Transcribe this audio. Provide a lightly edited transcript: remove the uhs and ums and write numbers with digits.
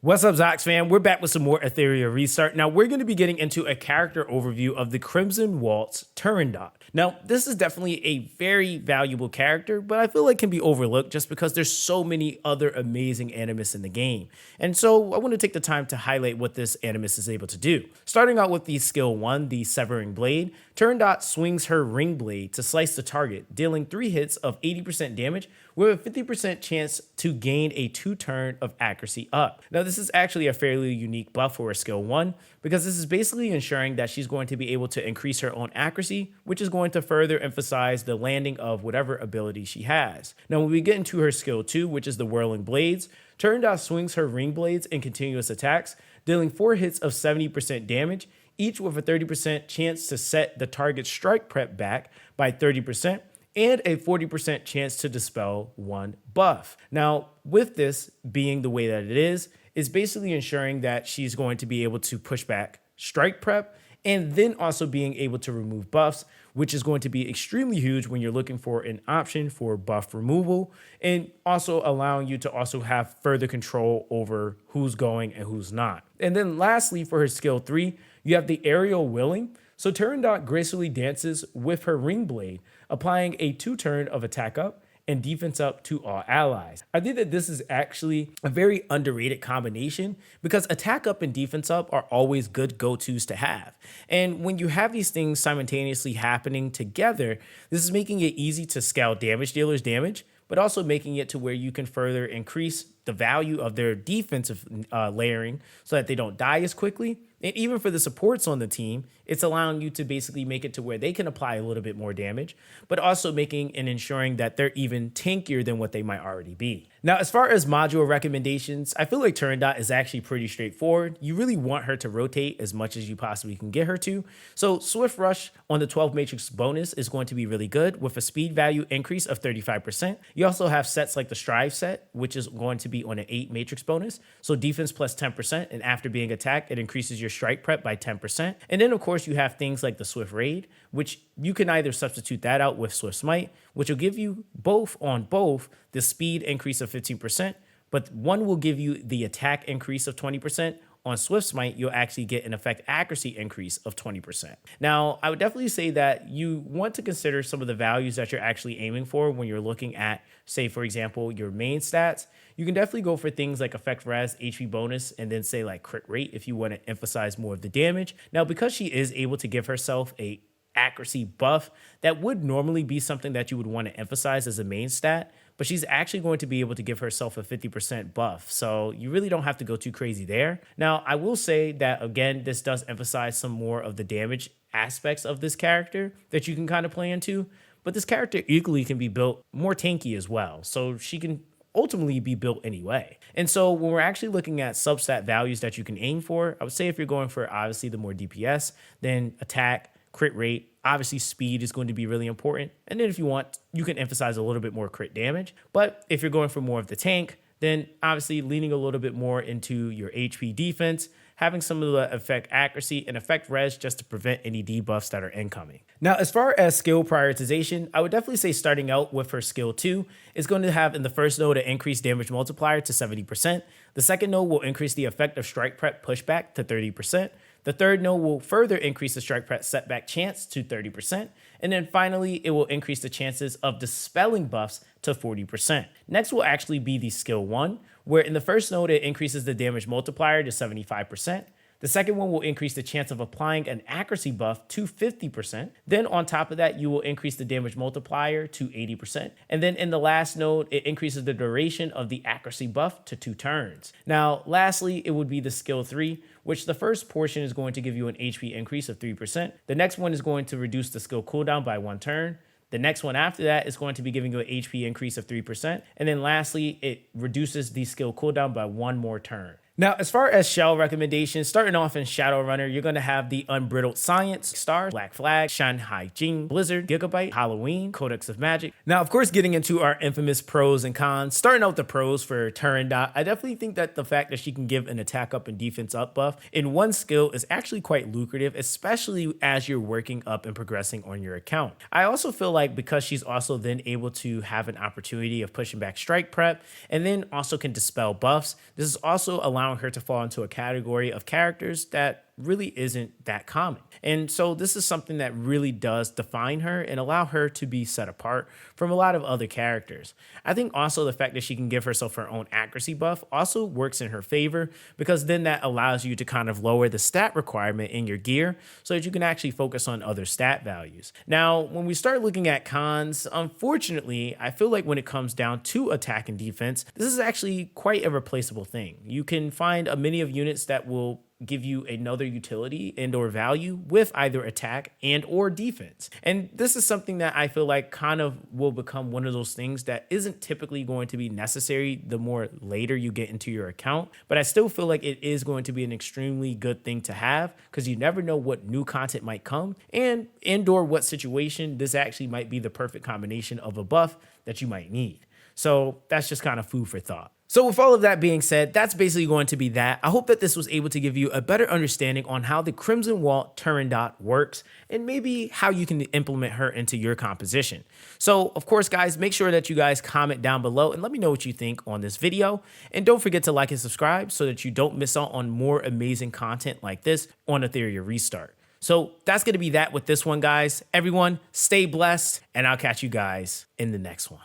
What's up, Zox fam? We're back with some more Etheria Restart. Now, we're going to be getting into a character overview of the Crimson Waltz Turandot. Now, this is definitely a very valuable character, but I feel like can be overlooked just because there's so many other amazing Animus in the game. And so I want to take the time to highlight what this Animus is able to do. Starting out with the skill 1, the Severing Blade, Turandot swings her ring blade to slice the target, dealing 3 hits of 80% damage with a 50% chance to gain a 2-turn of accuracy up. Now, this is actually a fairly unique buff for a skill 1 because this is basically ensuring that she's going to be able to increase her own accuracy, which is going to further emphasize the landing of whatever ability she has. Now, when we get into her skill 2, which is the Whirling Blades, Turandot swings her ring blades in continuous attacks, dealing 4 hits of 70% damage, each with a 30% chance to set the target's strike prep back by 30%, and a 40% chance to dispel 1 buff. Now, with this being the way that it is basically ensuring that she's going to be able to push back strike prep and then also being able to remove buffs, which is going to be extremely huge when you're looking for an option for buff removal, and also allowing you to also have further control over who's going and who's not. And then lastly, for her skill 3, you have the Aerial Willing. So Turandot gracefully dances with her ring blade, applying a 2-turn of attack up and defense up to all allies. I think that this is actually a very underrated combination because attack up and defense up are always good go-tos to have. And when you have these things simultaneously happening together, this is making it easy to scale damage dealers' damage, but also making it to where you can further increase the value of their defensive layering so that they don't die as quickly. And even for the supports on the team, it's allowing you to basically make it to where they can apply a little bit more damage, but also making and ensuring that they're even tankier than what they might already be. Now, as far as module recommendations, I feel like Turandot is actually pretty straightforward. You really want her to rotate as much as you possibly can get her to. So Swift Rush on the 12 Matrix bonus is going to be really good with a speed value increase of 35%. You also have sets like the Strive set, which is going to be on an 8 Matrix bonus. So defense plus 10%, and after being attacked, it increases your strike prep by 10%. And then, of course, you have things like the Swift Raid, which you can either substitute that out with Swift Smite, which will give you both the speed increase of 15%, but one will give you the attack increase of 20%. On Swift Smite, you'll actually get an effect accuracy increase of 20%. Now, I would definitely say that you want to consider some of the values that you're actually aiming for when you're looking at, say, for example, your main stats. You can definitely go for things like effect res, HP bonus, and then say like crit rate if you want to emphasize more of the damage. Now, because she is able to give herself a accuracy buff, that would normally be something that you would want to emphasize as a main stat, but she's actually going to be able to give herself a 50% buff. So you really don't have to go too crazy there. Now, I will say that, again, this does emphasize some more of the damage aspects of this character that you can kind of play into, but this character equally can be built more tanky as well. So she can ultimately be built anyway. And so when we're actually looking at substat values that you can aim for, I would say if you're going for obviously the more DPS, then attack, crit rate, obviously speed is going to be really important. And then if you want, you can emphasize a little bit more crit damage. But if you're going for more of the tank, then obviously leaning a little bit more into your HP defense, having some of the effect accuracy and effect res just to prevent any debuffs that are incoming. Now, as far as skill prioritization, I would definitely say starting out with her skill 2 is going to have in the first node an increased damage multiplier to 70%. The second node will increase the effect of strike prep pushback to 30%. The third node will further increase the strike prep setback chance to 30%. And then finally, it will increase the chances of dispelling buffs to 40%. Next will actually be the skill 1, where in the first node, it increases the damage multiplier to 75%. The second one will increase the chance of applying an accuracy buff to 50%. Then on top of that, you will increase the damage multiplier to 80%. And then in the last node, it increases the duration of the accuracy buff to 2 turns. Now, lastly, it would be the skill 3, which the first portion is going to give you an HP increase of 3%. The next one is going to reduce the skill cooldown by 1 turn. The next one after that is going to be giving you an HP increase of 3%. And then lastly, it reduces the skill cooldown by 1 more turn. Now, as far as shell recommendations, starting off in Shadowrunner, you're going to have the Unbridled Science, Star, Black Flag, Shanghai Jing, Blizzard, Gigabyte, Halloween, Codex of Magic. Now, of course, getting into our infamous pros and cons, starting out with the pros for Turandot, I definitely think that the fact that she can give an attack up and defense up buff in one skill is actually quite lucrative, especially as you're working up and progressing on your account. I also feel like because she's also then able to have an opportunity of pushing back strike prep and then also can dispel buffs, this is also allowing allowing her to fall into a category of characters that really isn't that common. And so this is something that really does define her and allow her to be set apart from a lot of other characters. I think also the fact that she can give herself her own accuracy buff also works in her favor, because then that allows you to kind of lower the stat requirement in your gear so that you can actually focus on other stat values. Now, when we start looking at cons, unfortunately, I feel like when it comes down to attack and defense, this is actually quite a replaceable thing. You can find a many of units that will give you another utility and or value with either attack and or defense. And this is something that I feel like kind of will become one of those things that isn't typically going to be necessary the more later you get into your account. But I still feel like it is going to be an extremely good thing to have, because you never know what new content might come and or what situation this actually might be the perfect combination of a buff that you might need. So that's just kind of food for thought. So with all of that being said, that's basically going to be that. I hope that this was able to give you a better understanding on how the Crimson Wall Turandot works and maybe how you can implement her into your composition. So of course, guys, make sure that you guys comment down below and let me know what you think on this video. And don't forget to like and subscribe so that you don't miss out on more amazing content like this on Etheria Restart. So that's going to be that with this one, guys. Everyone, stay blessed, and I'll catch you guys in the next one.